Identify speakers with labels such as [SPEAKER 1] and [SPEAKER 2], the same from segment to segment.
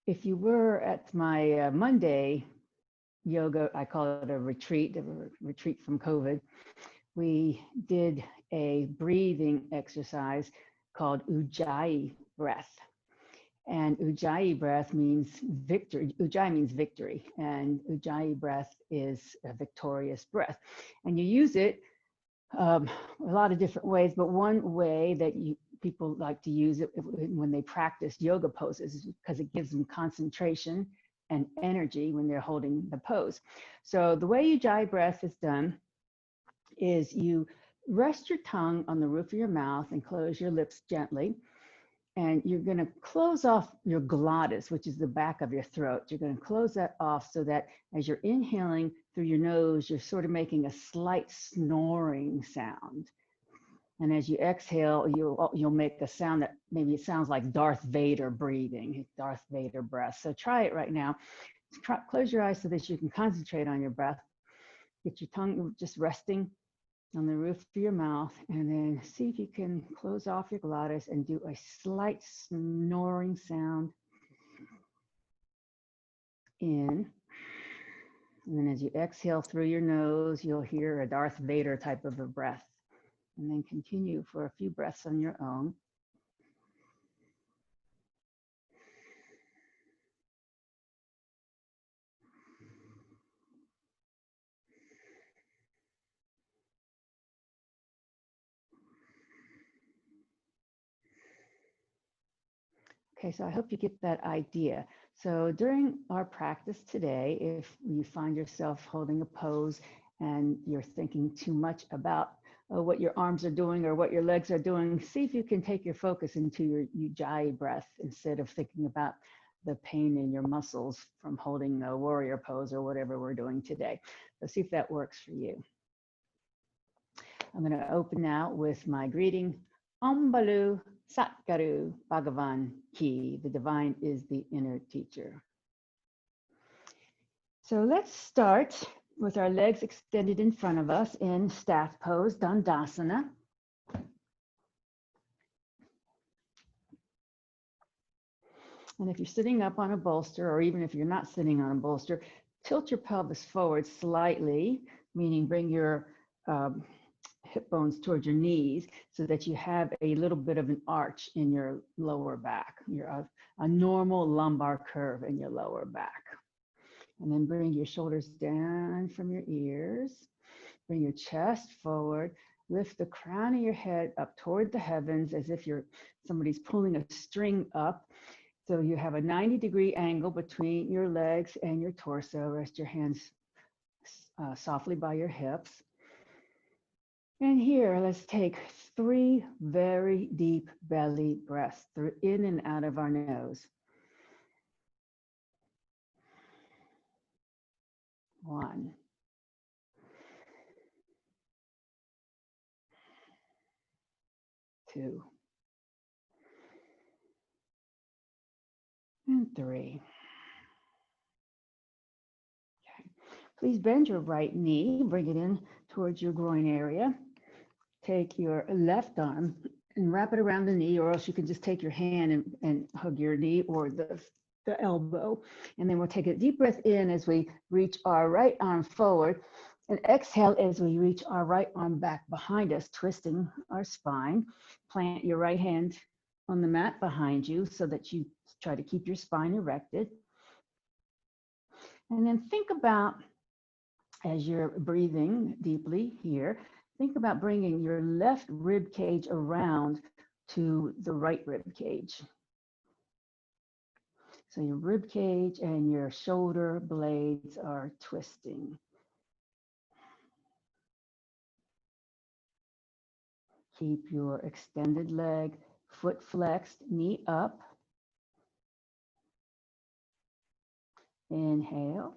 [SPEAKER 1] If you were at my Monday yoga, I call it a retreat from COVID, we did a breathing exercise called Ujjayi breath. And Ujjayi breath means victory. Ujjayi means victory, and Ujjayi breath is a victorious breath. And you use it a lot of different ways, but one way that people like to use it when they practice yoga poses is because it gives them concentration and energy when they're holding the pose. So the way Ujjayi breath is done is you rest your tongue on the roof of your mouth and close your lips gently. And you're going to close off your glottis, which is the back of your throat. You're going to close that off so that as you're inhaling through your nose, you're sort of making a slight snoring sound. And as you exhale, you'll make a sound that maybe it sounds like Darth Vader breathing, Darth Vader breath. So try it right now. Close your eyes so that you can concentrate on your breath. Get your tongue just resting on the roof of your mouth, and then see if you can close off your glottis and do a slight snoring sound in. And then as you exhale through your nose, you'll hear a Darth Vader type of a breath. And then continue for a few breaths on your own. Okay, so I hope you get that idea. So during our practice today, if you find yourself holding a pose and you're thinking too much about what your arms are doing or what your legs are doing, see if you can take your focus into your Ujjayi breath instead of thinking about the pain in your muscles from holding a warrior pose or whatever we're doing today. So see if that works for you. I'm going to open now with my greeting. Om Balu Satguru Bhagavan Ki. The divine is the inner teacher. So let's start with our legs extended in front of us in staff pose, Dandasana. And if you're sitting up on a bolster, or even if you're not sitting on a bolster, tilt your pelvis forward slightly, meaning bring your hip bones towards your knees so that you have a little bit of an arch in your lower back, a normal lumbar curve in your lower back. And then bring your shoulders down from your ears, bring your chest forward, lift the crown of your head up toward the heavens as if somebody's pulling a string up. So you have a 90-degree angle between your legs and your torso. Rest your hands softly by your hips. And here, let's take 3 very deep belly breaths in and out of our nose. 1. 2. And 3. Okay. Please bend your right knee, bring it in towards your groin area. Take your left arm and wrap it around the knee, or else you can just take your hand and hug your knee or the elbow. And then we'll take a deep breath in as we reach our right arm forward, and exhale as we reach our right arm back behind us, twisting our spine. Plant your right hand on the mat behind you so that you try to keep your spine erected. And then think about, as you're breathing deeply here, think about bringing your left rib cage around to the right rib cage. So your rib cage and your shoulder blades are twisting. Keep your extended leg, foot flexed, knee up. Inhale.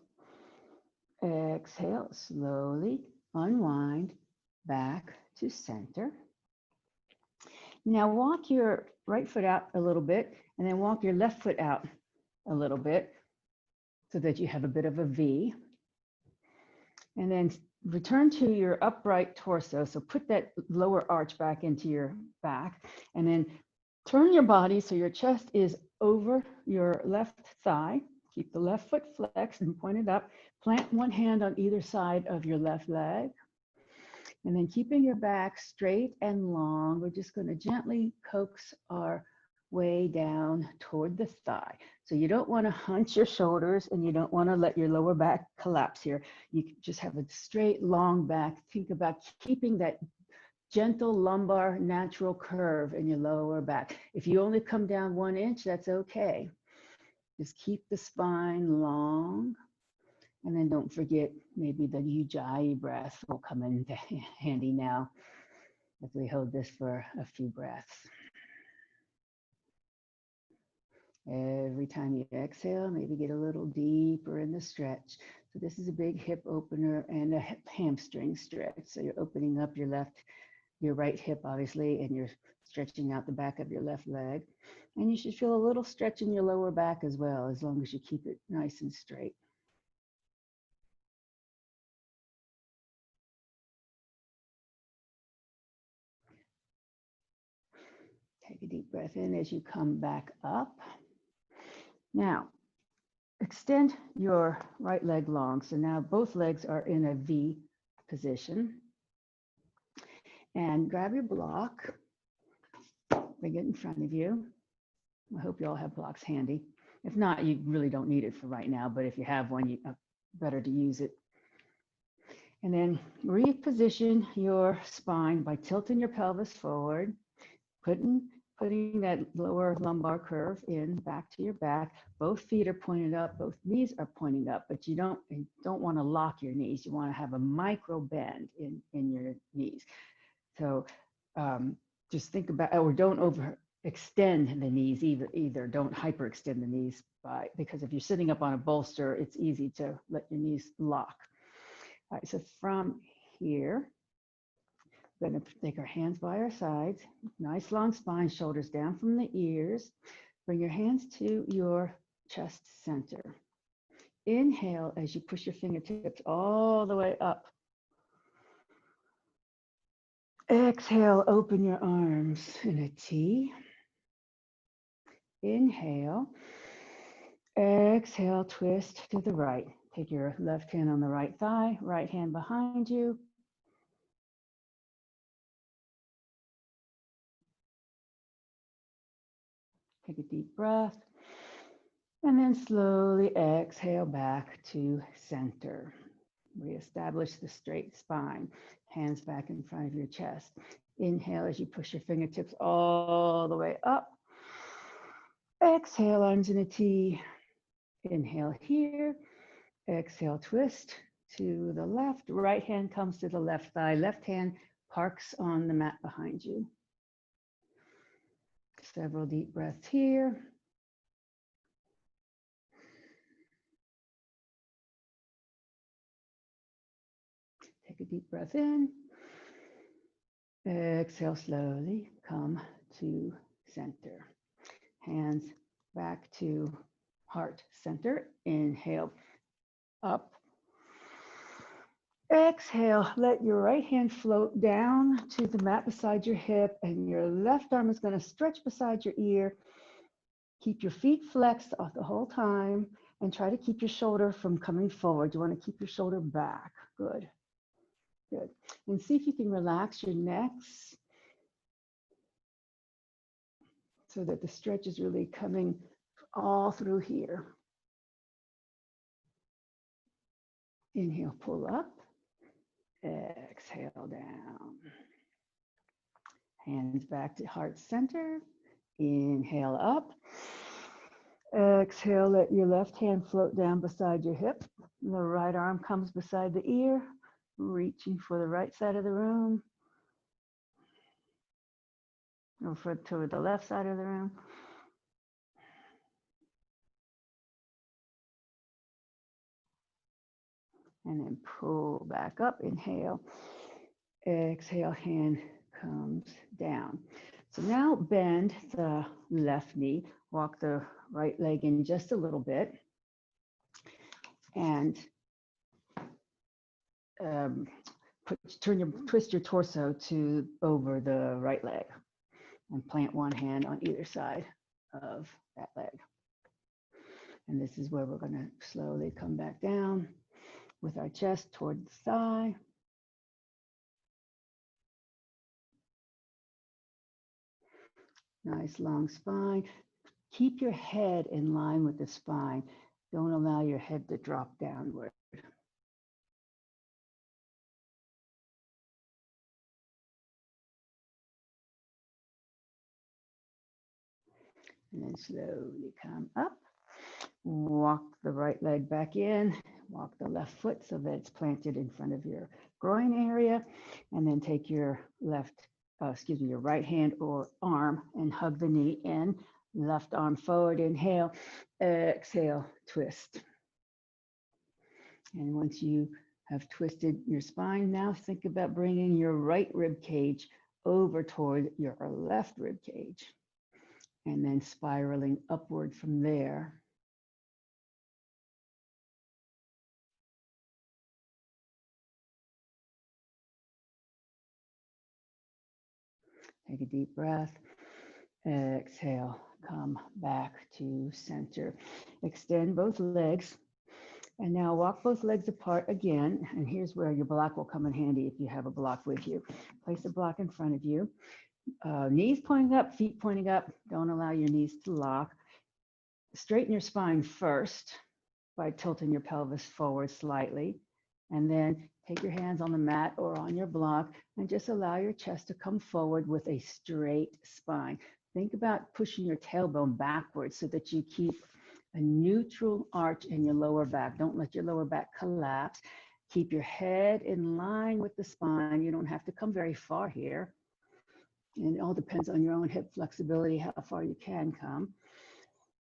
[SPEAKER 1] Exhale, slowly unwind back to center. Now walk your right foot out a little bit and then walk your left foot out a little bit so that you have a bit of a V. And then return to your upright torso. So put that lower arch back into your back and then Turn your body so your chest is over your left thigh. Keep the left foot flexed and pointed up. Plant one hand on either side of your left leg. And then keeping your back straight and long, we're just going to gently coax our way down toward the thigh. So you don't want to hunch your shoulders and you don't want to let your lower back collapse here. You just have a straight, long back. Think about keeping that gentle lumbar natural curve in your lower back. If you only come down 1 inch, that's okay. Just keep the spine long. And then don't forget, maybe the Ujjayi breath will come in handy now as we hold this for a few breaths. Every time you exhale, maybe get a little deeper in the stretch. So this is a big hip opener and a hamstring stretch. So you're opening up your right hip, obviously, and you're stretching out the back of your left leg. And you should feel a little stretch in your lower back as well, as long as you keep it nice and straight. Take a deep breath in as you come back up. Now, extend your right leg long. So now both legs are in a V position. And grab your block, bring it in front of you. I hope you all have blocks handy. If not, you really don't need it for right now, but if you have one, better to use it. And then reposition your spine by tilting your pelvis forward, putting that lower lumbar curve in back to your back. Both feet are pointed up, both knees are pointing up, but you don't want to lock your knees. You want to have a micro bend in your knees. So just think about, or don't overextend the knees either. Don't hyperextend the knees because if you're sitting up on a bolster, it's easy to let your knees lock. All right, so from here, we're going to take our hands by our sides, nice long spine, shoulders down from the ears. Bring your hands to your chest center. Inhale as you push your fingertips all the way up. Exhale, open your arms in a T. Inhale. Exhale, twist to the right. Take your left hand on the right thigh, right hand behind you. Take a deep breath. And then slowly exhale back to center. Reestablish the straight spine. Hands back in front of your chest. Inhale as you push your fingertips all the way up. Exhale, arms in a T. Inhale here. Exhale, twist to the left. Right hand comes to the left thigh. Left hand parks on the mat behind you. Several deep breaths here. Take a deep breath in. Exhale slowly, come to center. Hands back to heart center. Inhale, up. Exhale, let your right hand float down to the mat beside your hip, and your left arm is going to stretch beside your ear. Keep your feet flexed the whole time, and try to keep your shoulder from coming forward. You want to keep your shoulder back. Good. Good. And see if you can relax your necks so that the stretch is really coming all through here. Inhale, pull up. Exhale down. Hands back to heart center. Inhale up. Exhale, let your left hand float down beside your hip. The right arm comes beside the ear, reaching for the right side of the room. Or to the left side of the room. And then pull back up, inhale. Exhale, hand comes down. So now bend the left knee, walk the right leg in just a little bit, and twist your torso to over the right leg. and plant one hand on either side of that leg. And this is where we're going to slowly come back down with our chest toward the thigh. Nice long spine. Keep your head in line with the spine. Don't allow your head to drop downward. And then slowly come up. Walk the right leg back in. Walk the left foot so that it's planted in front of your groin area. And then take your your right hand or arm and hug the knee in. Left arm forward, inhale, exhale, twist. And once you have twisted your spine, now think about bringing your right rib cage over toward your left rib cage, and then spiraling upward from there. Take a deep breath. Exhale, come back to center. Extend both legs. And now walk both legs apart again. And here's where your block will come in handy if you have a block with you. Place a block in front of you. Knees pointing up, feet pointing up. Don't allow your knees to lock. Straighten your spine first by tilting your pelvis forward slightly. And then take your hands on the mat or on your block and just allow your chest to come forward with a straight spine. Think about pushing your tailbone backwards so that you keep a neutral arch in your lower back. Don't let your lower back collapse. Keep your head in line with the spine. You don't have to come very far here. And it all depends on your own hip flexibility, how far you can come.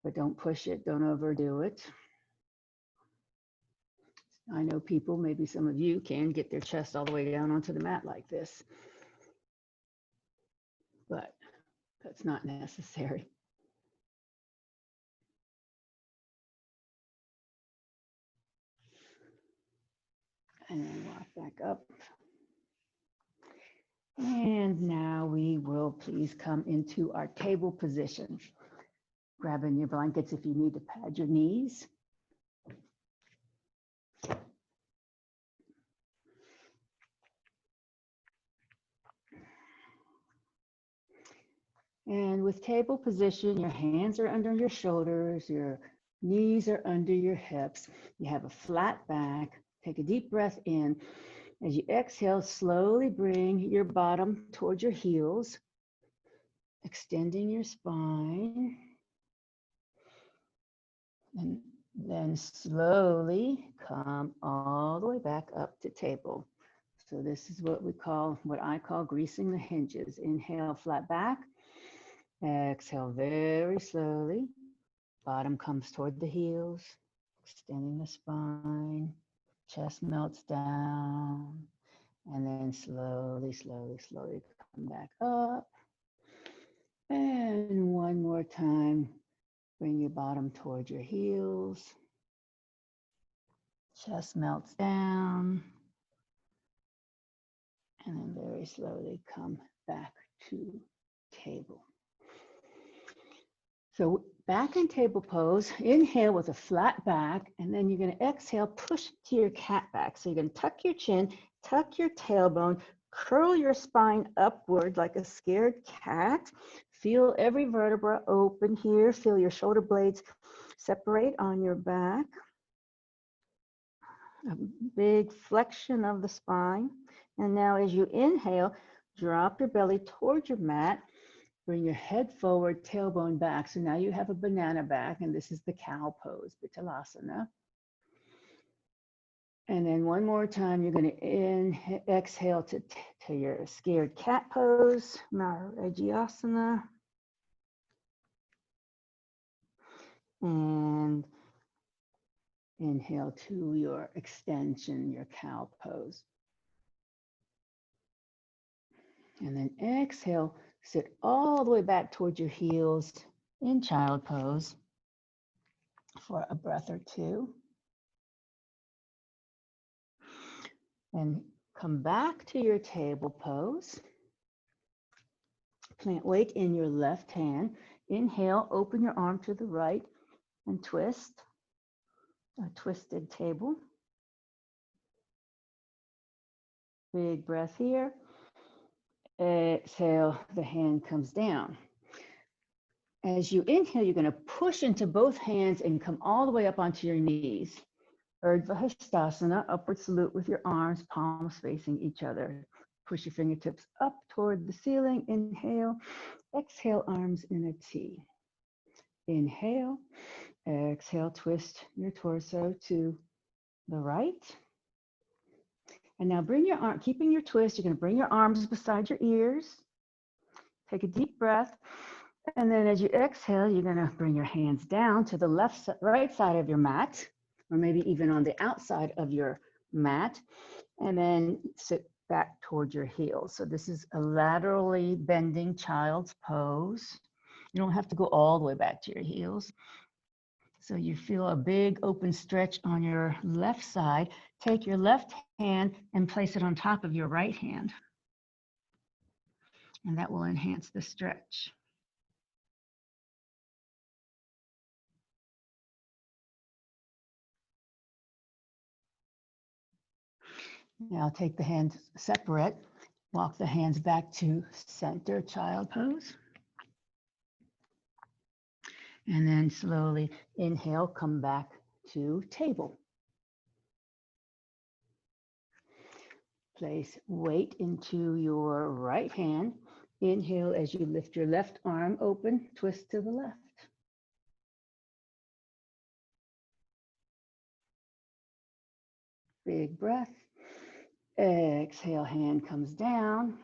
[SPEAKER 1] But don't push it, don't overdo it. I know people, maybe some of you, can get their chest all the way down onto the mat like this. But that's not necessary. And then walk back up. And now we will please come into our table position. Grabbing your blankets if you need to pad your knees. And with table position, your hands are under your shoulders, your knees are under your hips. You have a flat back. Take a deep breath in. As you exhale, slowly bring your bottom towards your heels, extending your spine. And then slowly come all the way back up to table. So this is what I call greasing the hinges. Inhale, flat back. Exhale very slowly. Bottom comes toward the heels, extending the spine. Chest melts down. And then slowly, slowly, slowly come back up. And one more time, bring your bottom toward your heels. Chest melts down. And then very slowly come back to table. So back in table pose, inhale with a flat back, and then you're going to exhale, push to your cat back. So you're going to tuck your chin, tuck your tailbone, curl your spine upward like a scared cat. Feel every vertebra open here. Feel your shoulder blades separate on your back. A big flexion of the spine. And now as you inhale, drop your belly toward your mat. Bring your head forward, tailbone back. So now you have a banana back, and this is the cow pose, Vittalasana. And then one more time, you're going to exhale to your scared cat pose, Marajyasana. And inhale to your extension, your cow pose. And then exhale, sit all the way back towards your heels in child pose for a breath or two. And come back to your table pose. Plant weight in your left hand. Inhale, open your arm to the right and twist. A twisted table. Big breath here. Exhale, the hand comes down. As you inhale, you're going to push into both hands and come all the way up onto your knees. Urdhva Hastasana, upward salute with your arms, palms facing each other. Push your fingertips up toward the ceiling. Inhale, exhale, arms in a T. Inhale, exhale, twist your torso to the right. And now bring your arm, keeping your twist, you're going to bring your arms beside your ears. Take a deep breath. And then as you exhale, you're going to bring your hands down to the right side of your mat, or maybe even on the outside of your mat, and then sit back towards your heels. So this is a laterally bending child's pose. You don't have to go all the way back to your heels. So you feel a big open stretch on your left side. Take your left hand and place it on top of your right hand. And that will enhance the stretch. Now take the hands separate. Walk the hands back to center, child pose. And then slowly inhale, come back to table. Place weight into your right hand. Inhale as you lift your left arm open, twist to the left. Big breath. Exhale, hand comes down.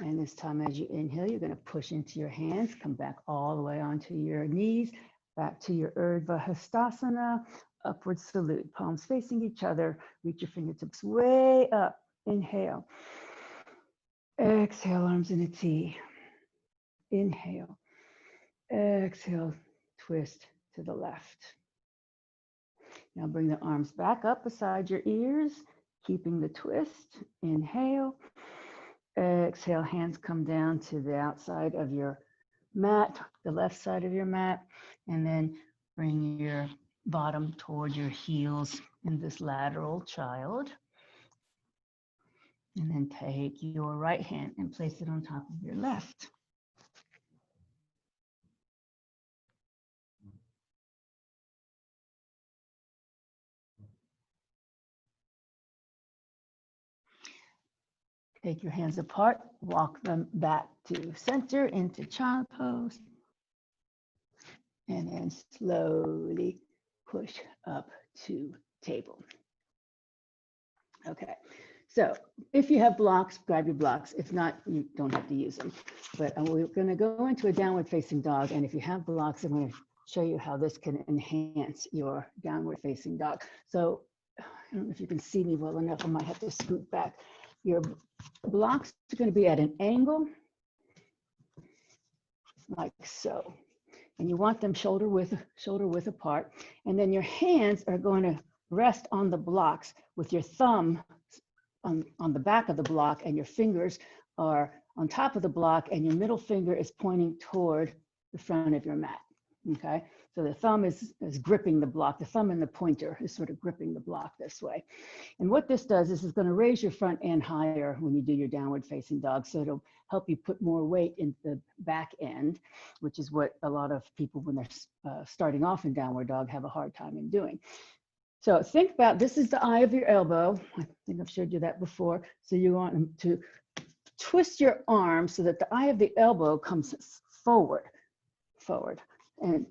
[SPEAKER 1] And this time as you inhale, you're going to push into your hands, come back all the way onto your knees, back to your Urdhva Hastasana, upward salute, palms facing each other, reach your fingertips way up, inhale. Exhale, arms in a T. Inhale. Exhale, twist to the left. Now bring the arms back up beside your ears, keeping the twist. Inhale. Exhale, hands come down to the outside of your mat, the left side of your mat, and then bring your bottom toward your heels in this lateral child. And then take your right hand and place it on top of your left. Take your hands apart, walk them back to center into child pose. And then slowly push up to table. Okay, so if you have blocks, grab your blocks. If not, you don't have to use them. But we're going to go into a downward facing dog. And if you have blocks, I'm going to show you how this can enhance your downward facing dog. So I don't know if you can see me well enough. I might have to scoot back. Your blocks are going to be at an angle like so. And you want them shoulder width apart. And then your hands are going to rest on the blocks with your thumb on the back of the block, and your fingers are on top of the block, and your middle finger is pointing toward the front of your mat. Okay, so the thumb is gripping the block. The thumb and the pointer is sort of gripping the block this way. And what this does is it's going to raise your front end higher when you do your downward facing dog. So it'll help you put more weight in the back end, which is what a lot of people when they're starting off in downward dog have a hard time in doing. So think about, this is the eye of your elbow. I think I've showed you that before. So you want to twist your arm so that the eye of the elbow comes forward. And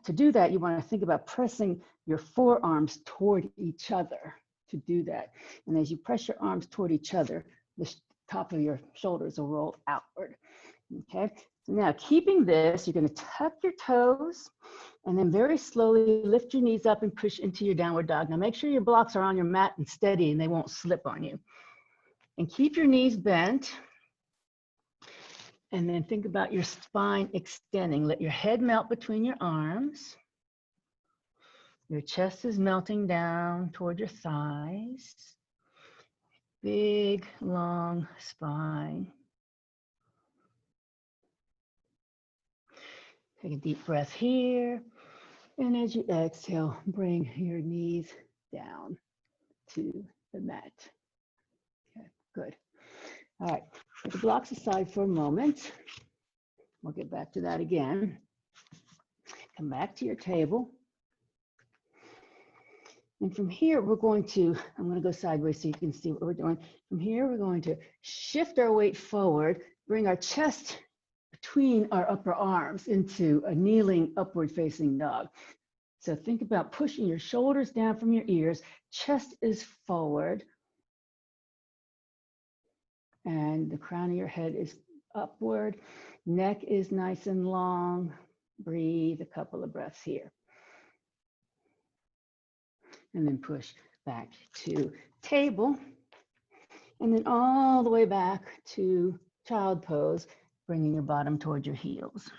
[SPEAKER 1] to do that, you want to think about pressing your forearms toward each other to do that. And as you press your arms toward each other, the top of your shoulders will roll outward. Okay, so now keeping this, you're going to tuck your toes and then very slowly lift your knees up and push into your downward dog. Now make sure your blocks are on your mat and steady and they won't slip on you. And keep your knees bent. And then think about your spine extending. Let your head melt between your arms. Your chest is melting down toward your thighs. Big, long spine. Take a deep breath here. And as you exhale, bring your knees down to the mat. Okay, good. All right, put the blocks aside for a moment. We'll get back to that again. Come back to your table. And from here, we're going to, I'm going to go sideways so you can see what we're doing. From here, we're going to shift our weight forward, bring our chest between our upper arms into a kneeling upward facing dog. So think about pushing your shoulders down from your ears, chest is forward, and the crown of your head is upward, neck is nice and long. Breathe a couple of breaths here. And then push back to table. And then all the way back to child pose, bringing your bottom toward your heels.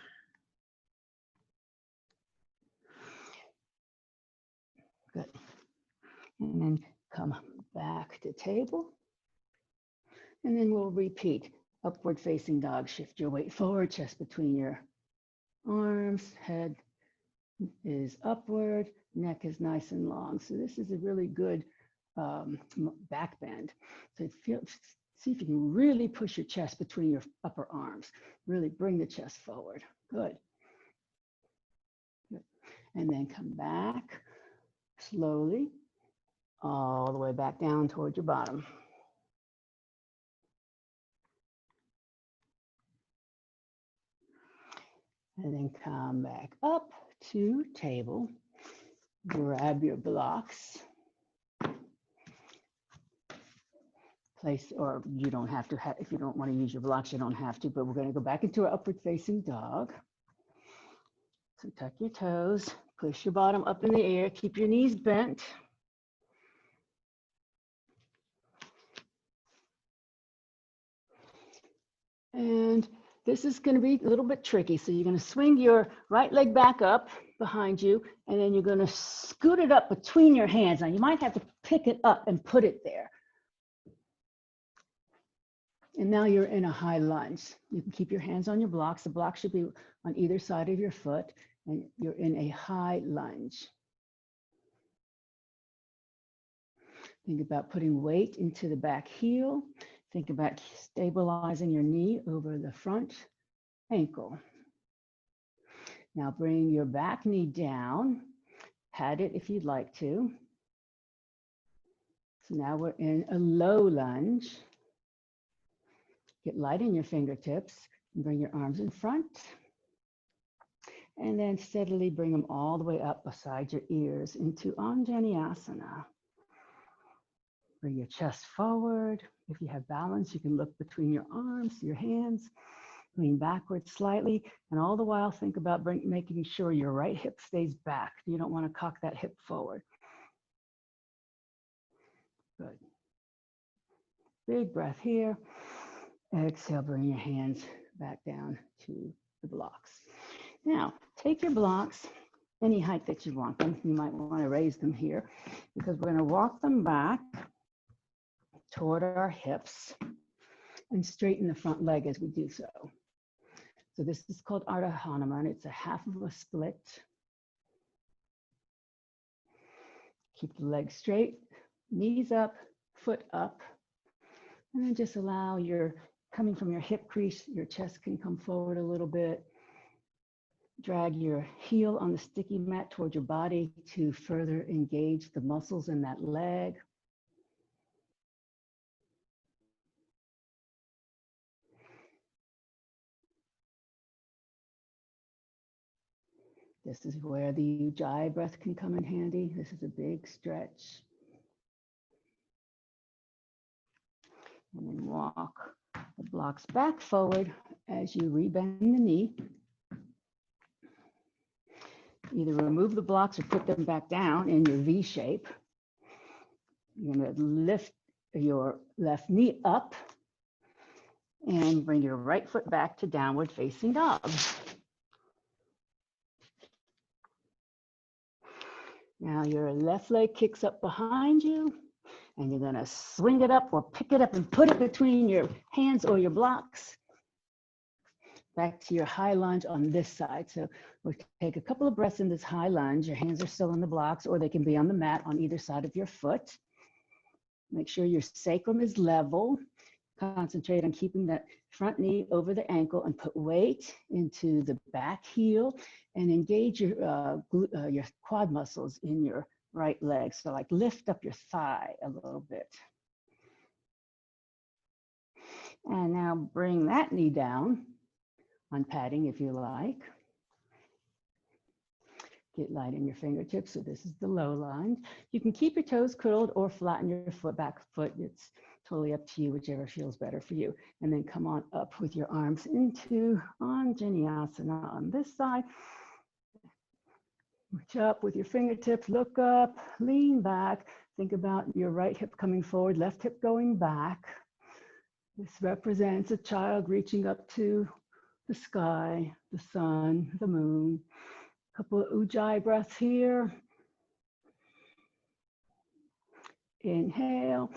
[SPEAKER 1] Good. And then come back to table. And then we'll repeat. Upward facing dog, shift your weight forward, chest between your arms, head is upward, neck is nice and long. So this is a really good back bend. So see if you can really push your chest between your upper arms. Really bring the chest forward. Good. Good. And then come back slowly, all the way back down toward your bottom. And then come back up to table. Grab your blocks. Place, or you don't have to, if you don't want to use your blocks, you don't have to, but we're going to go back into our upward facing dog. So tuck your toes, push your bottom up in the air, keep your knees bent. And this is going to be a little bit tricky. So you're going to swing your right leg back up behind you, and then you're going to scoot it up between your hands. Now you might have to pick it up and put it there. And now you're in a high lunge. You can keep your hands on your blocks. The blocks should be on either side of your foot, and you're in a high lunge. Think about putting weight into the back heel. Think about stabilizing your knee over the front ankle. Now bring your back knee down. Pat it if you'd like to. So now we're in a low lunge. Get light in your fingertips and bring your arms in front. And then steadily bring them all the way up beside your ears into Anjaneyasana. Bring your chest forward. If you have balance, you can look between your arms, your hands, lean backwards slightly, and all the while think about making sure your right hip stays back. You don't want to cock that hip forward. Good. Big breath here. Exhale, bring your hands back down to the blocks. Now, take your blocks any height that you want them. You might want to raise them here because we're going to walk them back toward our hips and straighten the front leg as we do so. So this is called Ardha Hanuman. It's a half of a split. Keep the leg straight, knees up, foot up, and then just allow your, coming from your hip crease, your chest can come forward a little bit. Drag your heel on the sticky mat toward your body to further engage the muscles in that leg. This is where the Ujjayi breath can come in handy. This is a big stretch. And then walk the blocks back forward as you rebend the knee. Either remove the blocks or put them back down in your V shape. You're going to lift your left knee up and bring your right foot back to downward facing dog. Now your left leg kicks up behind you, and you're going to swing it up or pick it up and put it between your hands or your blocks. back to your high lunge on this side. So we'll take a couple of breaths in this high lunge. Your hands are still on the blocks, or they can be on the mat on either side of your foot. Make sure your sacrum is level. Concentrate on keeping that front knee over the ankle and put weight into the back heel and engage your quad muscles in your right leg. So like lift up your thigh a little bit. And now bring that knee down on padding if you like. Get light in your fingertips. So this is the low lunge. You can keep your toes curled or flatten your back foot. It's totally up to you, whichever feels better for you. And then come on up with your arms into Anjaneyasana on this side. Reach up with your fingertips, look up, lean back. Think about your right hip coming forward, left hip going back. This represents a child reaching up to the sky, the sun, the moon. A couple of Ujjayi breaths here. Inhale,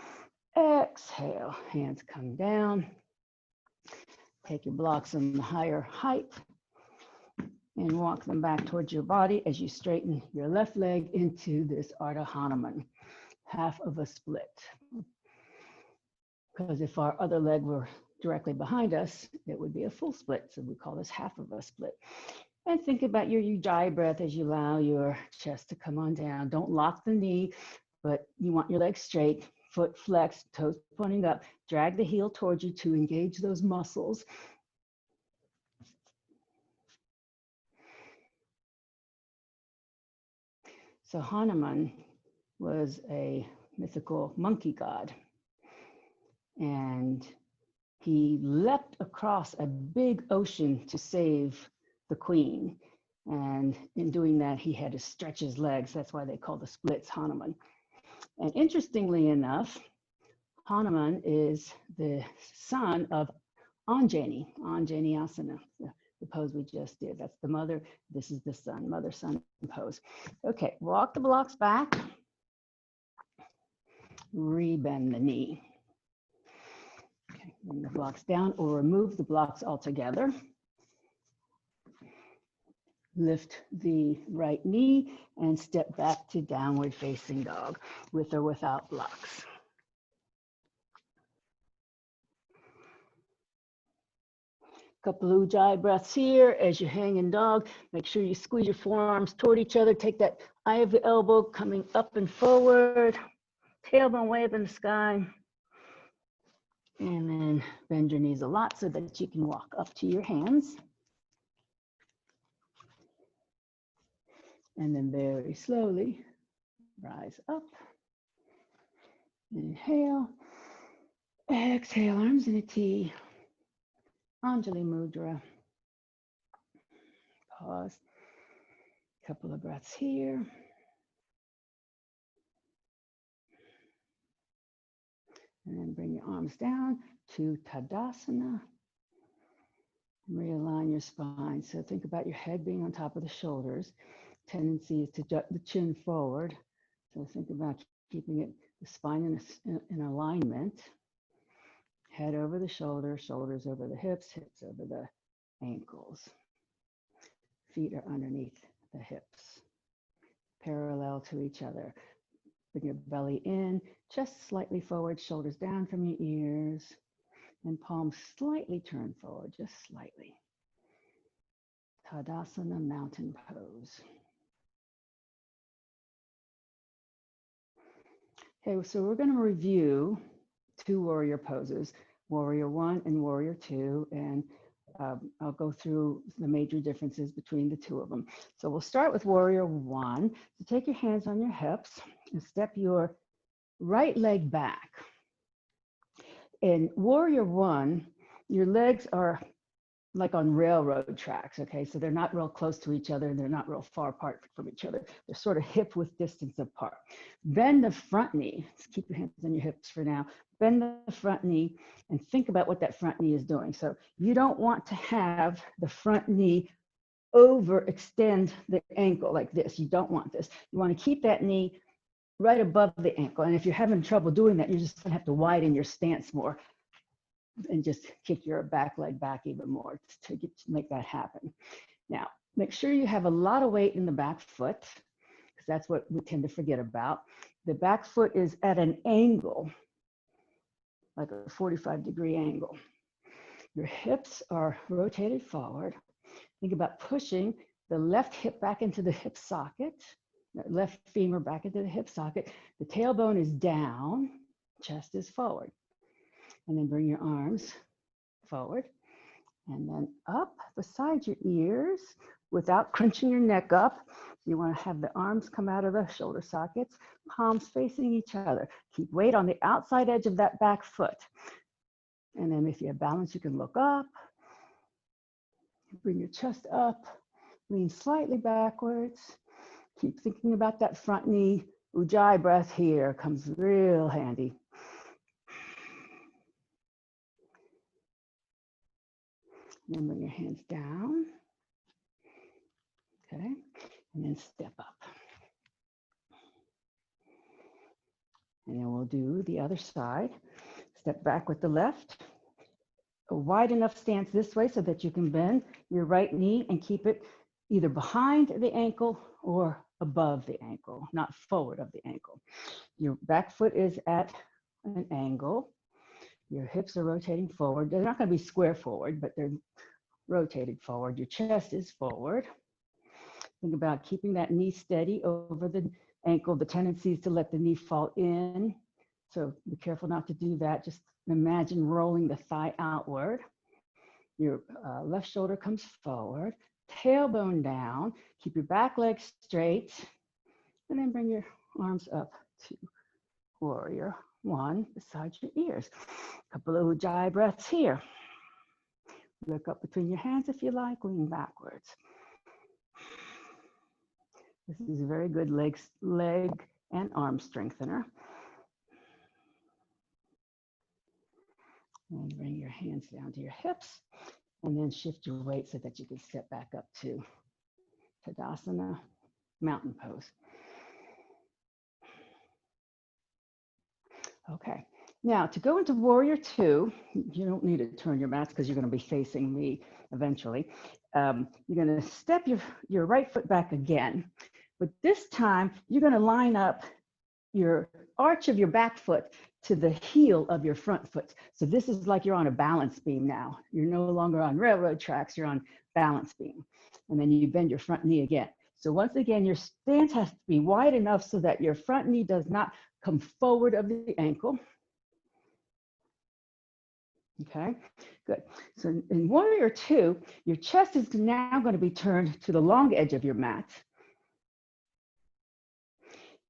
[SPEAKER 1] exhale, hands come down. Take your blocks on the higher height and walk them back towards your body as you straighten your left leg into this Ardha Hanuman, half of a split. Because if our other leg were directly behind us, it would be a full split. So we call this half of a split. And think about your Ujjayi breath as you allow your chest to come on down. Don't lock the knee, but you want your legs straight, foot flexed, toes pointing up. Drag the heel towards you to engage those muscles. So Hanuman was a mythical monkey god. And he leapt across a big ocean to save the queen. And in doing that, he had to stretch his legs. That's why they call the splits Hanuman. And interestingly enough, Hanuman is the son of Anjaneyasana, the pose we just did. That's the mother. This is the son, mother-son pose. Okay, walk the blocks back. Rebend the knee. Okay, bring the blocks down or remove the blocks altogether. Lift the right knee and step back to downward facing dog with or without blocks. Couple of Ujjayi breaths here as you hang in dog. Make sure you squeeze your forearms toward each other. Take that eye of the elbow coming up and forward. Tailbone wave in the sky. And then bend your knees a lot so that you can walk up to your hands. And then very slowly rise up. Inhale. Exhale, arms in a T. Anjali Mudra. Pause. Couple of breaths here. And then bring your arms down to Tadasana. Realign your spine. So think about your head being on top of the shoulders. Tendency is to jut the chin forward. So think about keeping it, the spine in alignment. Head over the shoulders, shoulders over the hips, hips over the ankles. Feet are underneath the hips, parallel to each other. Bring your belly in, chest slightly forward, shoulders down from your ears, and palms slightly turned forward, just slightly. Tadasana, mountain pose. Okay, so we're going to review two warrior poses, warrior 1 and warrior 2, and I'll go through the major differences between the two of them. So we'll start with warrior 1. So take your hands on your hips and step your right leg back. In warrior 1, your legs are like on railroad tracks, okay? So they're not real close to each other and they're not real far apart from each other. They're sort of hip width distance apart. Bend the front knee. Let's keep your hands on your hips for now. Bend the front knee and think about what that front knee is doing. So you don't want to have the front knee overextend the ankle like this. You don't want this. You want to keep that knee right above the ankle. And if you're having trouble doing that, you're just gonna have to widen your stance more. and just kick your back leg back even more to make that happen. Now, make sure you have a lot of weight in the back foot, because that's what we tend to forget about. The back foot is at an angle, like a 45-degree angle. Your hips are rotated forward. Think about pushing the left hip back into the hip socket, left femur back into the hip socket. The tailbone is down, chest is forward. And then bring your arms forward and then up beside your ears without crunching your neck up. You want to have the arms come out of the shoulder sockets, palms facing each other. Keep weight on the outside edge of that back foot. And then if you have balance, you can look up. Bring your chest up, lean slightly backwards. Keep thinking about that front knee. Ujjayi breath here comes real handy. Then bring your hands down. Okay, and then step up. And then we'll do the other side. Step back with the left. A wide enough stance this way so that you can bend your right knee and keep it either behind the ankle or above the ankle, not forward of the ankle. Your back foot is at an angle. Your hips are rotating forward. They're not going to be square forward, but they're rotated forward. Your chest is forward. Think about keeping that knee steady over the ankle. The tendency is to let the knee fall in. So be careful not to do that. Just imagine rolling the thigh outward. Your left shoulder comes forward, tailbone down. Keep your back leg straight, and then bring your arms up to warrior one beside your ears. A couple of Ujjayi breaths here. Look up between your hands if you like, lean backwards. This is a very good leg and arm strengthener. And bring your hands down to your hips, and then shift your weight so that you can step back up to Tadasana, mountain pose. Okay, now to go into warrior two, you don't need to turn your mats because you're going to be facing me eventually. You're going to step your right foot back again, but this time you're going to line up your arch of your back foot to the heel of your front foot. So this is like you're on a balance beam now. You're no longer on railroad tracks, you're on balance beam. And then you bend your front knee again. So once again, your stance has to be wide enough so that your front knee does not come forward of the ankle. Okay, good. So in warrior two, your chest is now going to be turned to the long edge of your mat.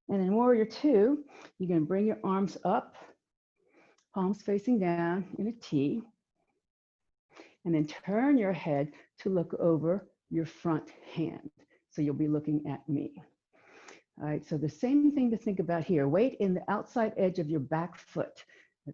[SPEAKER 1] And in warrior two, you're going to bring your arms up, palms facing down in a T, and then turn your head to look over your front hand. So you'll be looking at me. All right, so the same thing to think about here. Weight in the outside edge of your back foot.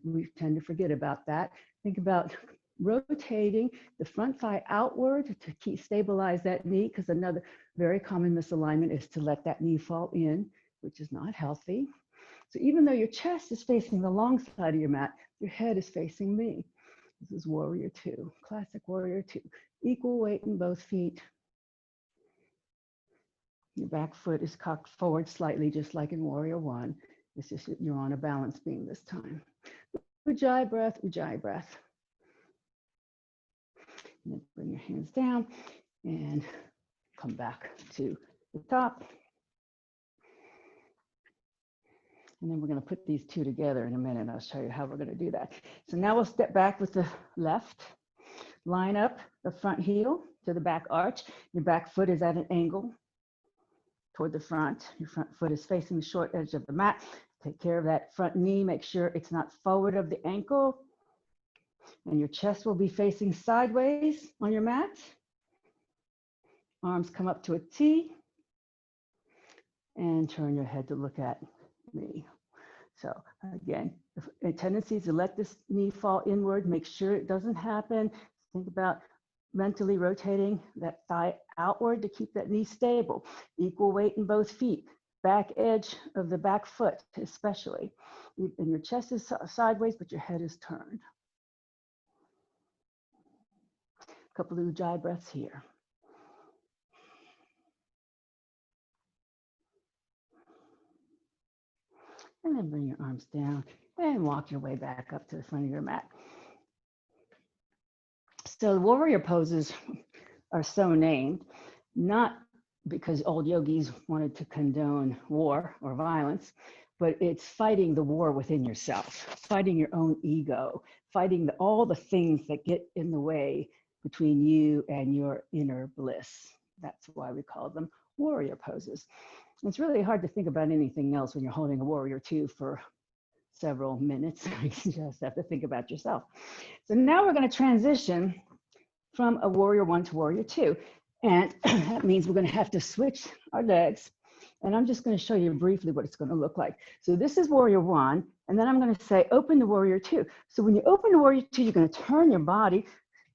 [SPEAKER 1] We tend to forget about that. Think about rotating the front thigh outward to stabilize that knee, because another very common misalignment is to let that knee fall in, which is not healthy. So even though your chest is facing the long side of your mat, your head is facing me. This is warrior two, classic warrior two. Equal weight in both feet. Your back foot is cocked forward slightly, just like in warrior one. It's just you're on a balance beam this time. Ujjayi breath, Ujjayi breath. And then bring your hands down and come back to the top. And then we're going to put these two together in a minute. I'll show you how we're going to do that. So now we'll step back with the left. Line up the front heel to the back arch. Your back foot is at an angle toward the front. Your front foot is facing the short edge of the mat. Take care of that front knee. Make sure it's not forward of the ankle. And your chest will be facing sideways on your mat. Arms come up to a T. And turn your head to look at me. So again, the tendency is to let this knee fall inward. Make sure it doesn't happen. Think about mentally rotating that thigh outward to keep that knee stable. Equal weight in both feet. Back edge of the back foot especially. And your chest is sideways, but your head is turned. A couple of Ujjayi breaths here. And then bring your arms down and walk your way back up to the front of your mat. So the warrior poses are so named, not because old yogis wanted to condone war or violence, but it's fighting the war within yourself, fighting your own ego, fighting all the things that get in the way between you and your inner bliss. That's why we call them warrior poses. It's really hard to think about anything else when you're holding a warrior two for several minutes. You just have to think about yourself. So now we're going to transition from a warrior one to warrior two. And that means we're going to have to switch our legs. And I'm just going to show you briefly what it's going to look like. So this is warrior one. And then I'm going to say, open to warrior two. So when you open to warrior two, you're going to turn your body,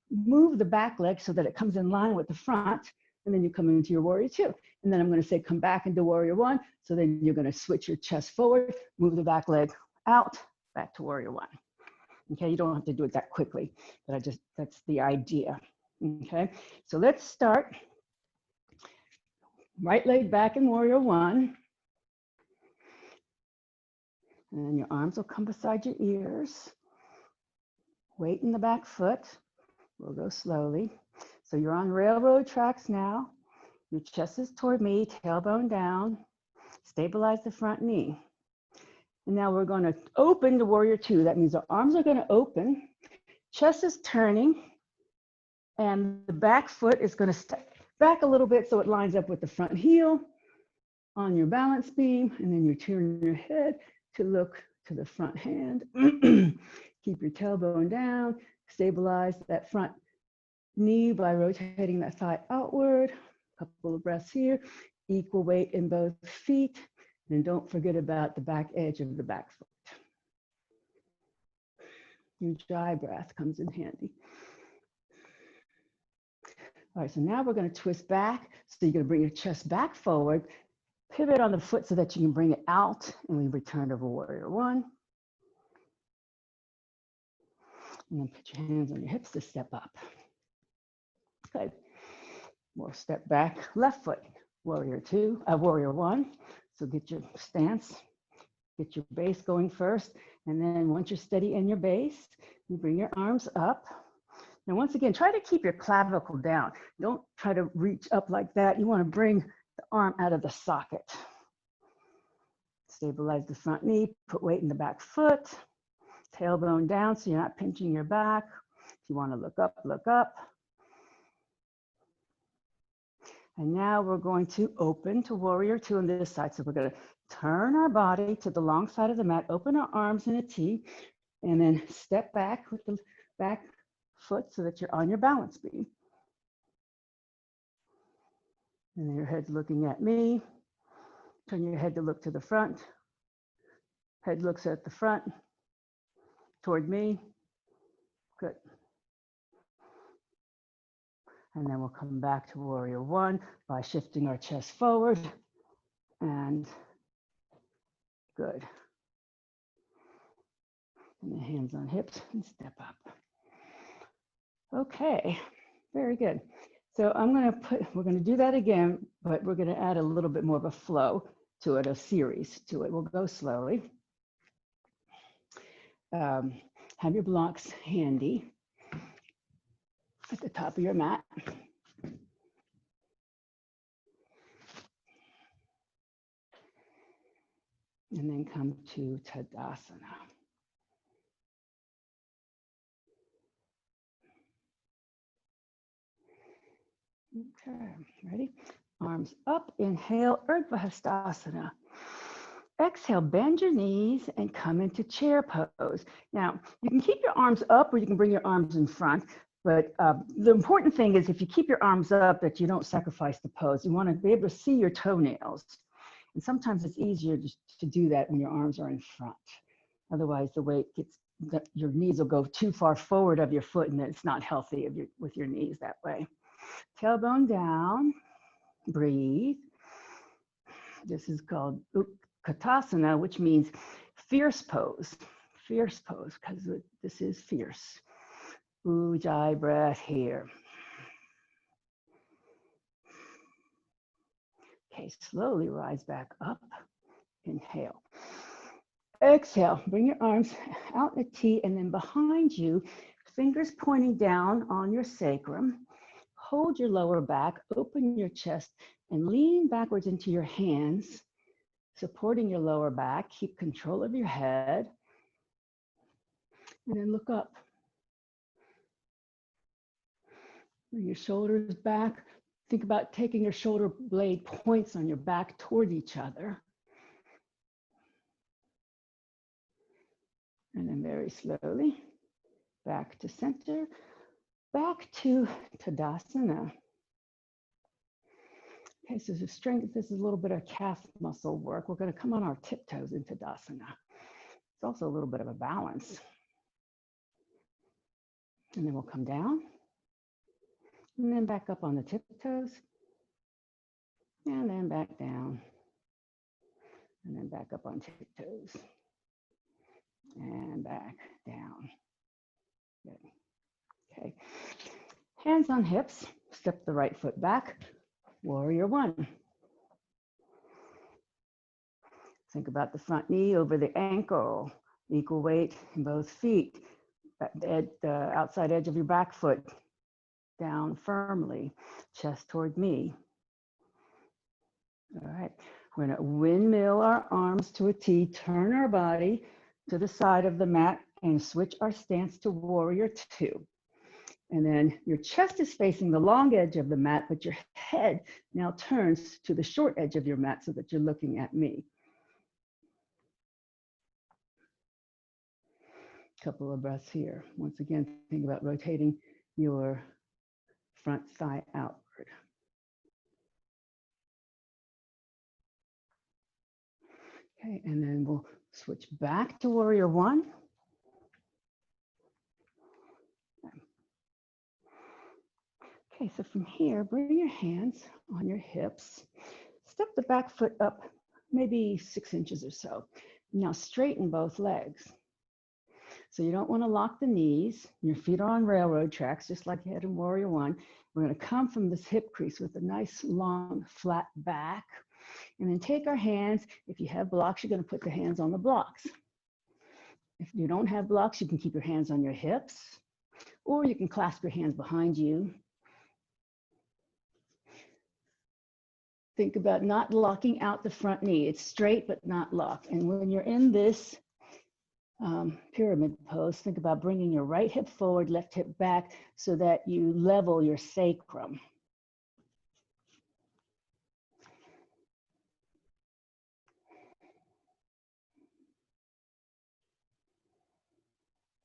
[SPEAKER 1] move the back leg so that it comes in line with the front. And then you come into your warrior two. And then I'm going to say, come back into warrior one. So then you're going to switch your chest forward, move the back leg out, back to warrior one. Okay, you don't have to do it that quickly, but that's the idea. Okay, so let's start. Right leg back in warrior one. And your arms will come beside your ears. Weight in the back foot. We'll go slowly. So you're on railroad tracks now. Your chest is toward me, tailbone down. Stabilize the front knee. And now we're going to open to warrior two. That means our arms are going to open. Chest is turning. And the back foot is going to step back a little bit so it lines up with the front heel on your balance beam. And then you turn your head to look to the front hand. Keep your tailbone down. Stabilize that front knee by rotating that thigh outward. A couple of breaths here. Equal weight in both feet. And don't forget about the back edge of the back foot. Ujjayi breath comes in handy. All right, so now we're going to twist back. So you're going to bring your chest back forward, pivot on the foot so that you can bring it out, and we return to warrior one. And then put your hands on your hips to step up. Good. We'll step back, left foot, warrior two, warrior one. So get your stance, get your base going first. And then once you're steady in your base, you bring your arms up. Now, once again, try to keep your clavicle down. Don't try to reach up like that. You want to bring the arm out of the socket. Stabilize the front knee, put weight in the back foot, tailbone down so you're not pinching your back. If you want to look up, look up. And now we're going to open to warrior two on this side. So we're going to turn our body to the long side of the mat, open our arms in a T, and then step back with the back foot so that you're on your balance beam. And then your head's looking at me. Turn your head to look to the front. Head looks at the front, toward me. Good. And then we'll come back to warrior one by shifting our chest forward. And good. And then hands on hips and step up. Okay, very good. So we're going to do that again, but we're going to add a little bit more of a flow to it, a series to it. We'll go slowly. Have your blocks handy at the top of your mat. And then come to Tadasana. Okay, ready? Arms up, inhale, Urdhva Hastasana. Exhale, bend your knees and come into chair pose. Now, you can keep your arms up or you can bring your arms in front, but the important thing is if you keep your arms up that you don't sacrifice the pose. You want to be able to see your toenails. And sometimes it's easier to do that when your arms are in front. Otherwise, the weight your knees will go too far forward of your foot and then it's not healthy with your knees that way. Tailbone down, breathe. This is called Utkatasana, which means fierce pose, because this is fierce. Ujjayi breath here. Okay, slowly rise back up. Inhale. Exhale, bring your arms out in a T and then behind you, fingers pointing down on your sacrum. Hold your lower back, open your chest, and lean backwards into your hands, supporting your lower back. Keep control of your head. And then look up. Bring your shoulders back. Think about taking your shoulder blade points on your back toward each other. And then very slowly, back to center, back to Tadasana. Okay, so the strength, this is a little bit of calf muscle work. We're going to come on our tiptoes in Tadasana. It's also a little bit of a balance. And then we'll come down. And then back up on the tiptoes. And then back down. And then back up on tiptoes. And back down. Good. Okay. Hands on hips. Step the right foot back. Warrior one. Think about the front knee over the ankle. Equal weight in both feet. The outside edge of your back foot down firmly. Chest toward me. All right. We're going to windmill our arms to a T. Turn our body to the side of the mat and switch our stance to warrior two. And then your chest is facing the long edge of the mat, but your head now turns to the short edge of your mat so that you're looking at me. Couple of breaths here. Once again, think about rotating your front thigh outward. Okay, and then we'll switch back to warrior one. Okay, so from here, bring your hands on your hips. Step the back foot up maybe 6 inches or so. Now straighten both legs. So you don't want to lock the knees. Your feet are on railroad tracks, just like you had in warrior one. We're going to come from this hip crease with a nice long flat back. And then take our hands. If you have blocks, you're going to put the hands on the blocks. If you don't have blocks, you can keep your hands on your hips, or you can clasp your hands behind you. Think about not locking out the front knee. It's straight, but not locked. And when you're in this pyramid pose, think about bringing your right hip forward, left hip back, so that you level your sacrum.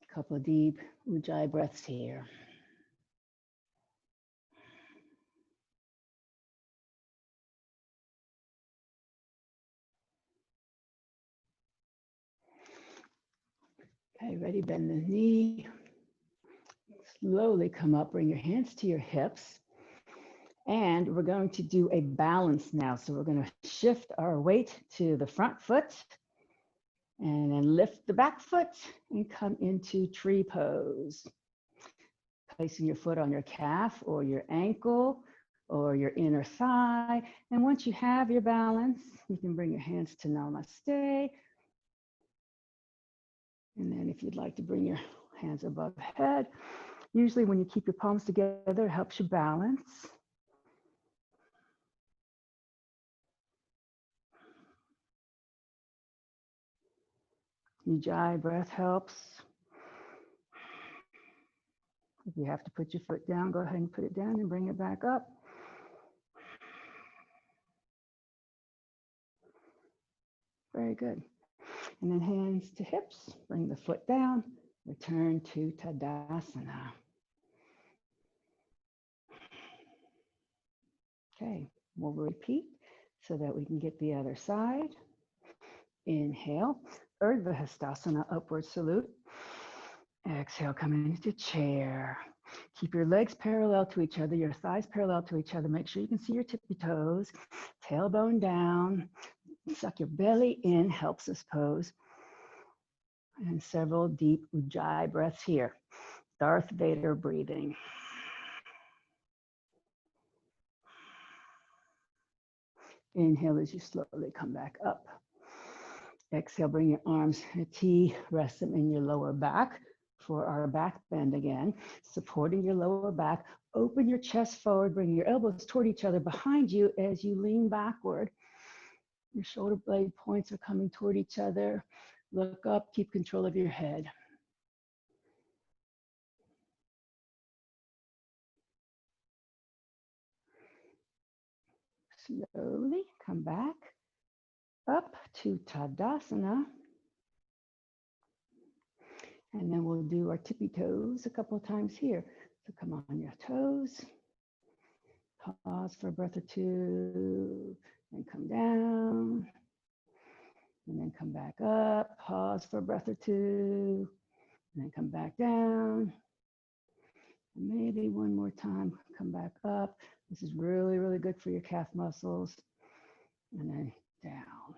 [SPEAKER 1] A couple of deep Ujjayi breaths here. Okay, ready, bend the knee. Slowly come up, bring your hands to your hips. And we're going to do a balance now. So we're going to shift our weight to the front foot and then lift the back foot and come into tree pose. Placing your foot on your calf or your ankle or your inner thigh. And once you have your balance, you can bring your hands to Namaste. And then if you'd like to bring your hands above head, usually when you keep your palms together, it helps you balance. Ujjayi breath helps. If you have to put your foot down, go ahead and put it down and bring it back up. Very good. And then hands to hips, bring the foot down, return to Tadasana. Okay, we'll repeat so that we can get the other side. Inhale, Urdhva Hastasana, upward salute. Exhale, come into chair. Keep your legs parallel to each other, your thighs parallel to each other. Make sure you can see your tippy toes, tailbone down. Suck your belly in, helps us pose. And several deep Ujjayi breaths here. Darth Vader breathing. Inhale as you slowly come back up. Exhale, bring your arms to a T, rest them in your lower back for our back bend again, supporting your lower back. Open your chest forward, bring your elbows toward each other behind you as you lean backward. Your shoulder blade points are coming toward each other. Look up, keep control of your head. Slowly come back up to Tadasana. And then we'll do our tippy toes a couple of times here. So come on your toes. Pause for a breath or two, and come down. And then come back up, pause for a breath or two, and then come back down. And maybe one more time, come back up. This is really, really good for your calf muscles. And then down.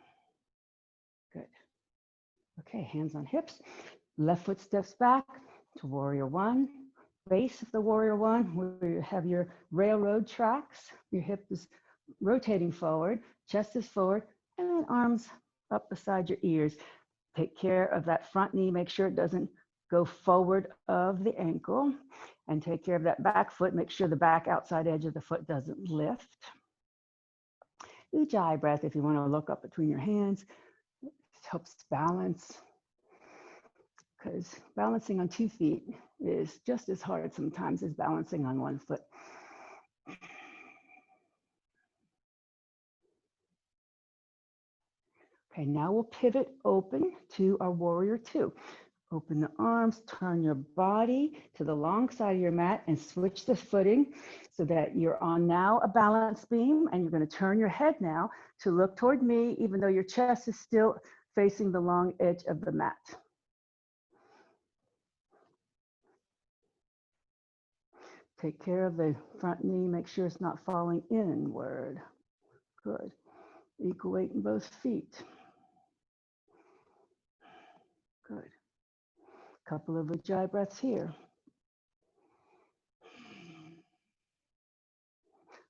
[SPEAKER 1] Good. Okay, hands on hips. Left foot steps back to warrior one. Base of the warrior one, where you have your railroad tracks. Your hip is rotating forward, chest is forward, and then arms up beside your ears. Take care of that front knee. Make sure it doesn't go forward of the ankle. And take care of that back foot. Make sure the back outside edge of the foot doesn't lift. Ujjayi breath if you want to look up between your hands. It helps balance, because balancing on 2 feet is just as hard sometimes as balancing on 1 foot. Okay, now we'll pivot open to our warrior two. Open the arms, turn your body to the long side of your mat and switch the footing so that you're on now a balance beam, and you're going to turn your head now to look toward me, even though your chest is still facing the long edge of the mat. Take care of the front knee, make sure it's not falling inward. Good. Equal weight in both feet. Good. Couple of Ujjayi breaths here.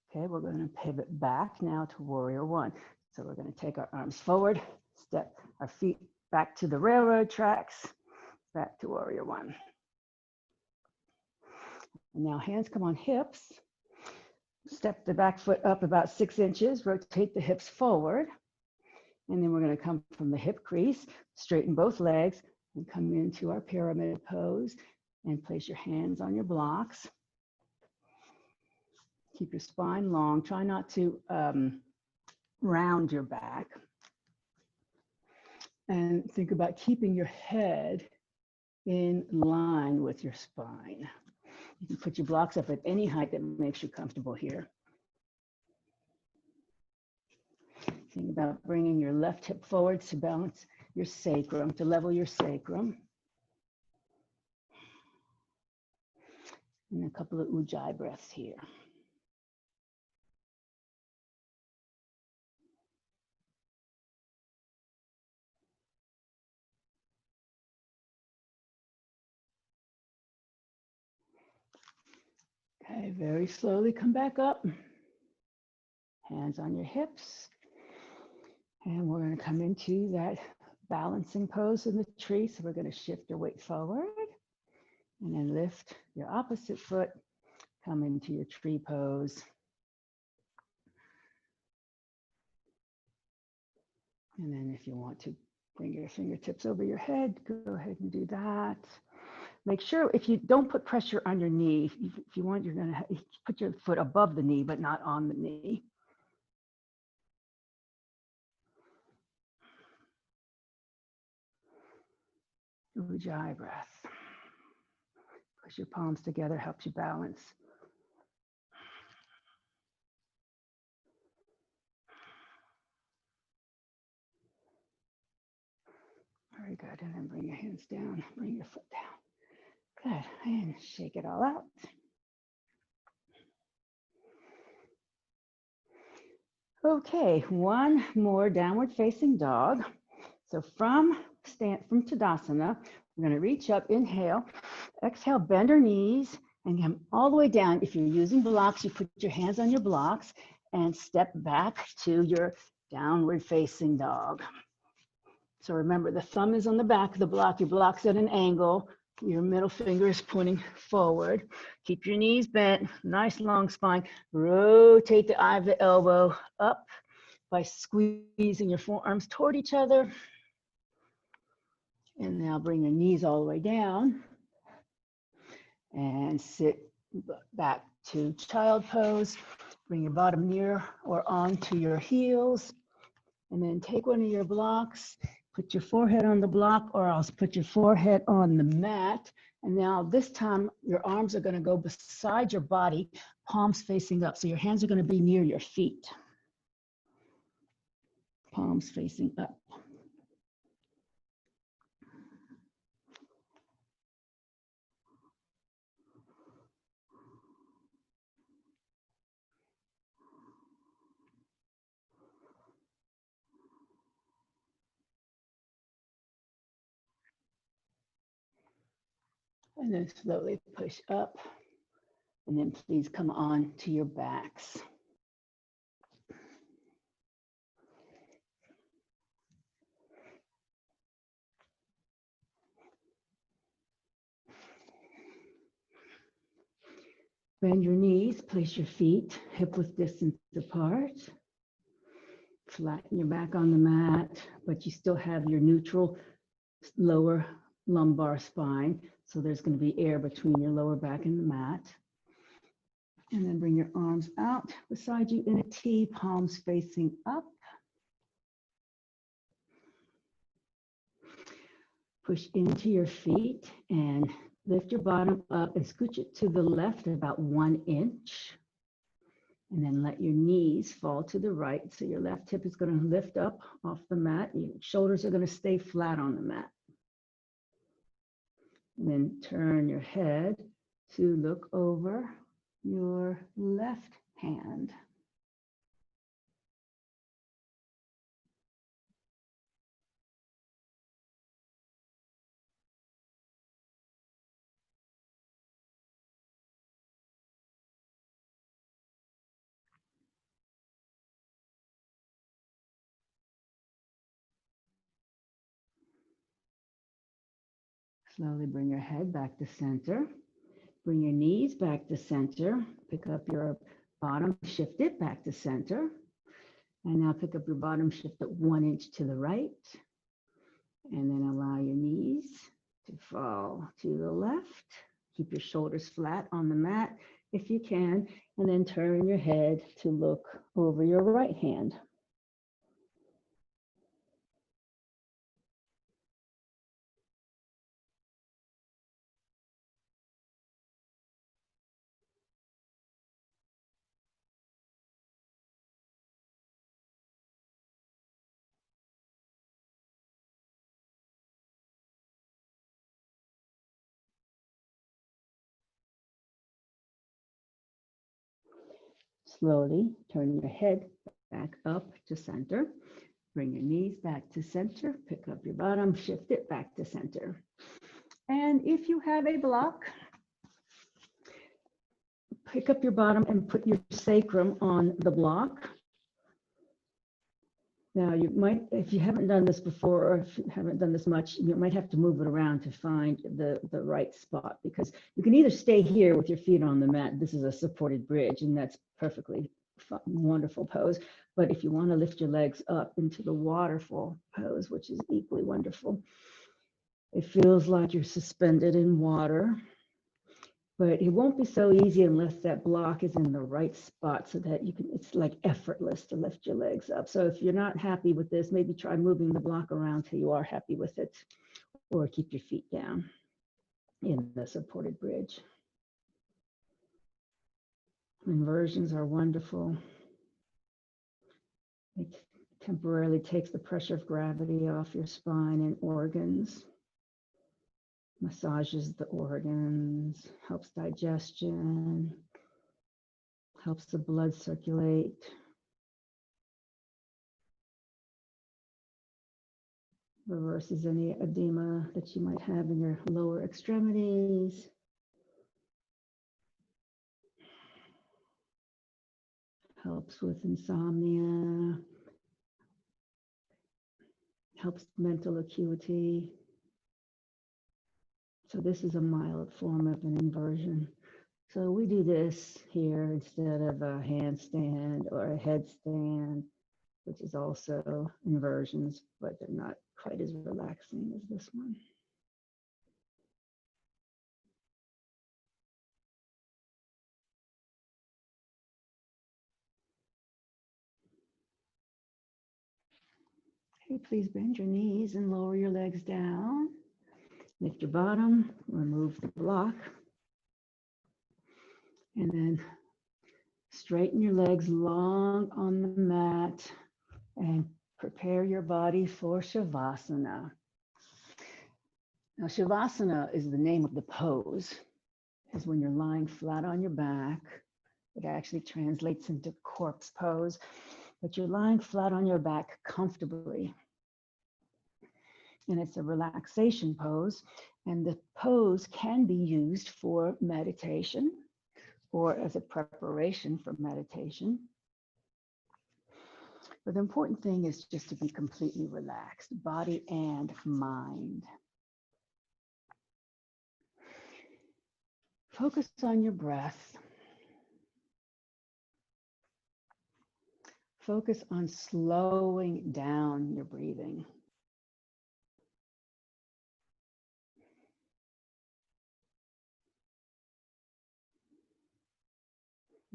[SPEAKER 1] Okay, we're going to pivot back now to warrior one. So we're going to take our arms forward, step our feet back to the railroad tracks, back to warrior one. And now hands come on hips. Step the back foot up about 6 inches, rotate the hips forward. And then we're going to come from the hip crease, straighten both legs, and come into our pyramid pose and place your hands on your blocks. Keep your spine long. Try not to round your back. And think about keeping your head in line with your spine. You can put your blocks up at any height that makes you comfortable here. Think about bringing your left hip forward to balance your sacrum, to level your sacrum. And a couple of Ujjayi breaths here. Okay, very slowly come back up. Hands on your hips. And we're going to come into that balancing pose in the tree. So we're going to shift your weight forward and then lift your opposite foot, come into your tree pose. And then if you want to bring your fingertips over your head, go ahead and do that. Make sure if you don't put pressure on your knee, if you want, you're going to put your foot above the knee, but not on the knee. Ujjayi breath. Push your palms together, helps you balance. Very good. And then bring your hands down, bring your foot down. Good. And shake it all out. Okay, one more downward facing dog. So from Tadasana, we're going to reach up, inhale, exhale, bend our knees and come all the way down. If you're using blocks, you put your hands on your blocks and step back to your downward facing dog. So remember, the thumb is on the back of the block. Your block's at an angle. Your middle finger is pointing forward. Keep your knees bent, nice long spine. Rotate the eye of the elbow up by squeezing your forearms toward each other. And now bring your knees all the way down and sit back to child pose. Bring your bottom near or onto your heels. And then take one of your blocks, put your forehead on the block, or else put your forehead on the mat. And now this time, your arms are going to go beside your body, palms facing up. So your hands are going to be near your feet. Palms facing up. And then slowly push up. And then please come on to your backs. Bend your knees, place your feet hip-width distance apart. Flatten your back on the mat, but you still have your neutral lower lumbar spine. So there's going to be air between your lower back and the mat. And then bring your arms out beside you in a T, palms facing up. Push into your feet and lift your bottom up and scooch it to the left about 1 inch. And then let your knees fall to the right. So your left hip is going to lift up off the mat. Your shoulders are going to stay flat on the mat. And then turn your head to look over your left hand. Slowly bring your head back to center. Bring your knees back to center. Pick up your bottom, shift it back to center. And now pick up your bottom, shift it 1 inch to the right. And then allow your knees to fall to the left. Keep your shoulders flat on the mat if you can. And then turn your head to look over your right hand. Slowly turn your head back up to center. Bring your knees back to center. Pick up your bottom, shift it back to center. And if you have a block, pick up your bottom and put your sacrum on the block. Now you might, if you haven't done this before, or if you haven't done this much, you might have to move it around to find the right spot, because you can either stay here with your feet on the mat. This is a supported bridge, and that's perfectly wonderful pose. But if you want to lift your legs up into the waterfall pose, which is equally wonderful, it feels like you're suspended in water. But it won't be so easy unless that block is in the right spot, so that you can, it's like effortless to lift your legs up. So if you're not happy with this, maybe try moving the block around till you are happy with it, or keep your feet down in the supported bridge. Inversions are wonderful. It temporarily takes the pressure of gravity off your spine and organs. Massages the organs, helps digestion, helps the blood circulate. Reverses any edema that you might have in your lower extremities. helps with insomnia, helps mental acuity. So this is a mild form of an inversion. So we do this here instead of a handstand or a headstand, which is also inversions, but they're not quite as relaxing as this one. Okay, please bend your knees and lower your legs down. Lift your bottom, remove the block, and then straighten your legs long on the mat and prepare your body for Shavasana. Now, Shavasana is the name of the pose, is when you're lying flat on your back. It actually translates into corpse pose, but you're lying flat on your back comfortably. And it's a relaxation pose. And the pose can be used for meditation or as a preparation for meditation. But the important thing is just to be completely relaxed, body and mind. Focus on your breath. Focus on slowing down your breathing.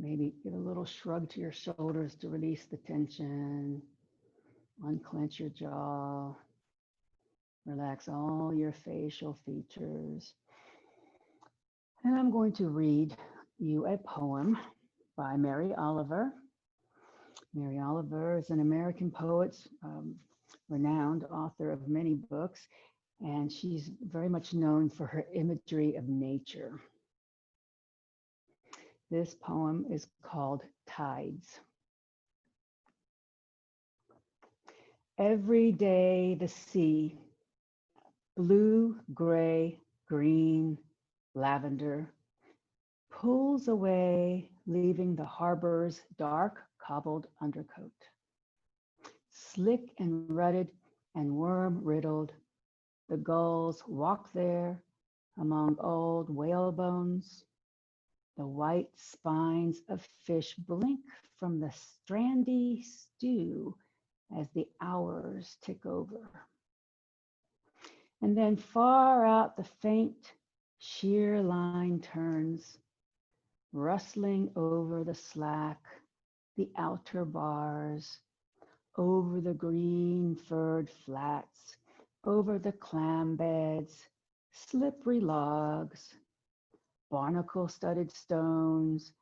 [SPEAKER 1] Maybe give a little shrug to your shoulders to release the tension. Unclench your jaw. Relax all your facial features. And I'm going to read you a poem by Mary Oliver. Mary Oliver is an American poet, renowned author of many books, and she's very much known for her imagery of nature. This poem is called Tides. Every day the sea, blue, gray, green, lavender, pulls away, leaving the harbor's dark cobbled undercoat. Slick and rutted and worm riddled, the gulls walk there among old whale bones. The white spines of fish blink from the strandy stew as the hours tick over. And then far out the faint, sheer line turns, rustling over the slack, the outer bars, over the green furred flats, over the clam beds, slippery logs, barnacle-studded stones,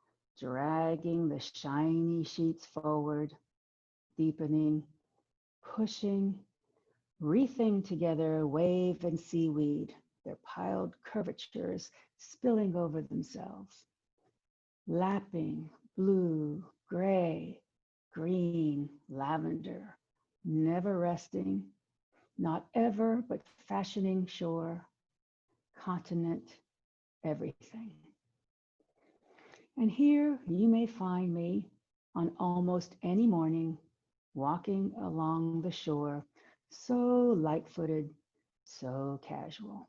[SPEAKER 1] dragging the shiny sheets forward, deepening, pushing, wreathing together wave and seaweed, their piled curvatures spilling over themselves, lapping blue, gray, green, lavender, never resting, not ever but fashioning shore, continent, everything. And here you may find me on almost any morning, walking along the shore, so light-footed, so casual.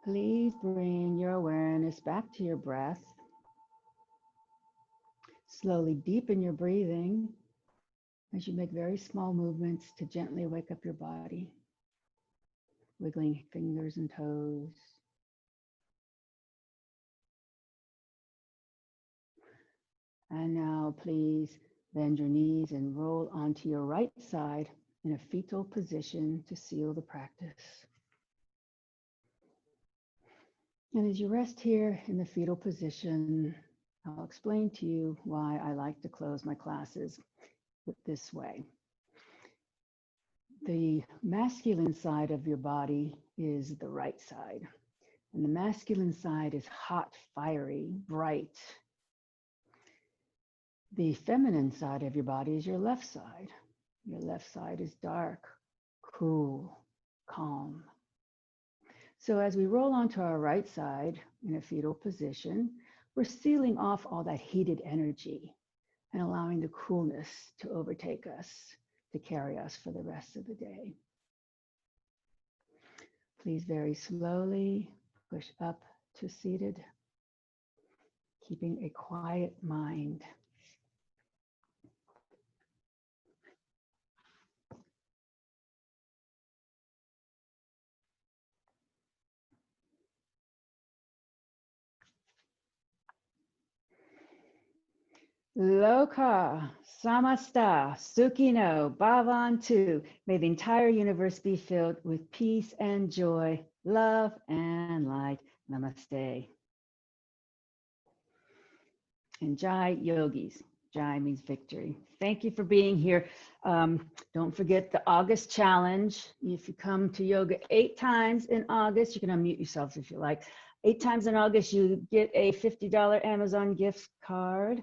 [SPEAKER 1] Please bring your awareness back to your breath. Slowly deepen your breathing as you make very small movements to gently wake up your body, wiggling fingers and toes. And now please bend your knees and roll onto your right side in a fetal position to seal the practice. And as you rest here in the fetal position, I'll explain to you why I like to close my classes this way. The masculine side of your body is the right side. And the masculine side is hot, fiery, bright. The feminine side of your body is your left side. Your left side is dark, cool, calm. So as we roll onto our right side in a fetal position, we're sealing off all that heated energy and allowing the coolness to overtake us, to carry us for the rest of the day. Please very slowly push up to seated, keeping a quiet mind. Loka, Samasta, Sukhino, Bhavantu. May the entire universe be filled with peace and joy, love and light. Namaste. And Jai Yogis. Jai means victory. Thank you for being here. Don't forget the August challenge. If you come to yoga 8 times in August, you can unmute yourselves if you like. 8 times in August, you get a $50 Amazon gift card.